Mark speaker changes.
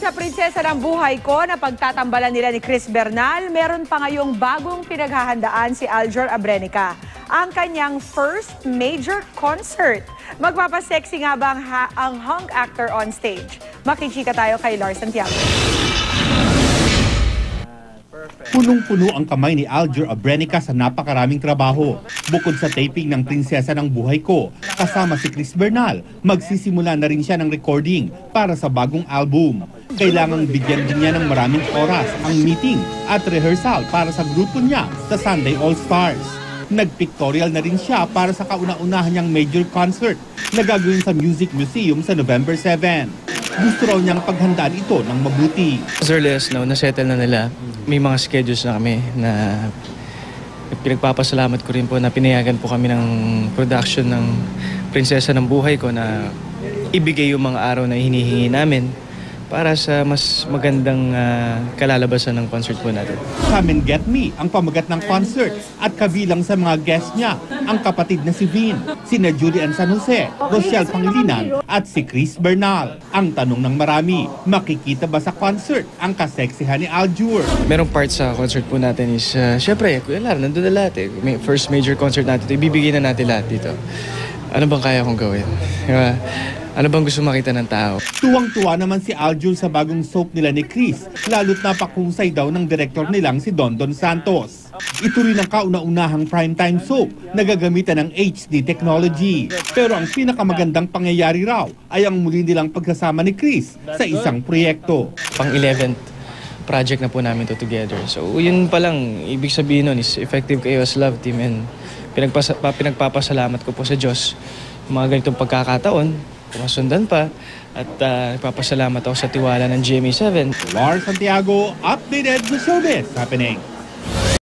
Speaker 1: sa Prinsesa ng Buhay Ko na pagtatambalan nila ni Chris Bernal, meron pa ngayong bagong pinaghahandaan si Aljur Abrenica, ang kanyang first major concert. Magpapasexy nga ba ang hunk actor on stage? Makichika tayo kay Lars Santiago.
Speaker 2: Punong-puno ang kamay ni Aljur Abrenica sa napakaraming trabaho. Bukod sa taping ng Prinsesa ng Buhay Ko, kasama si Chris Bernal, magsisimula na rin siya ng recording para sa bagong album. Kailangang bigyan din niya ng maraming oras ang meeting at rehearsal para sa grupo niya sa Sunday All Stars. Nag-pictorial na rin siya para sa kauna-unahan niyang major concert na gagawin sa Music Museum sa November 7. Gusto raw niyang paghandaan ito ng mabuti.
Speaker 3: As early as now, nasettle na nila. May mga schedules na kami na pinagpapasalamat ko rin po na pinayagan po kami ng production ng Prinsesa ng Buhay Ko na ibigay yung mga araw na hinihingi namin para sa mas magandang kalalabasan ng concert po natin.
Speaker 2: Come and Get Me ang pamagat ng concert at kabilang sa mga guests niya ang kapatid na si Vin, sina Julian San Jose, Rochelle Pangilinan at si Chris Bernal. Ang tanong ng marami, makikita ba sa concert ang kaseksihan ni Aljur?
Speaker 3: Merong part sa concert po natin is, syempre, Kuya Lar, nandun na lahat eh. First major concert natin ito, ibibigay na natin lahat dito. Ano bang kaya kong gawin? Diba? Ano bang gusto makita ng tao?
Speaker 2: Tuwang-tuwa naman si Aljur sa bagong soap nila ni Chris, lalo't napakusay daw ng direktor nilang si Dondon Santos. Ito rin ang kauna-unahang primetime soap na gagamitan ng HD technology. Pero ang pinakamagandang pangyayari raw ay ang muli nilang pagkasama ni Chris sa isang proyekto.
Speaker 3: Pang-11th project na po namin to together. So yun pa lang, ibig sabihin nun is effective kayo as love team and pinagpapasalamat ko po sa Diyos mga ganitong pagkakataon. Masundan pa at nagpapasalamat ako sa tiwala ng GMA7.
Speaker 2: Lars Santiago, updated sa showbiz happening.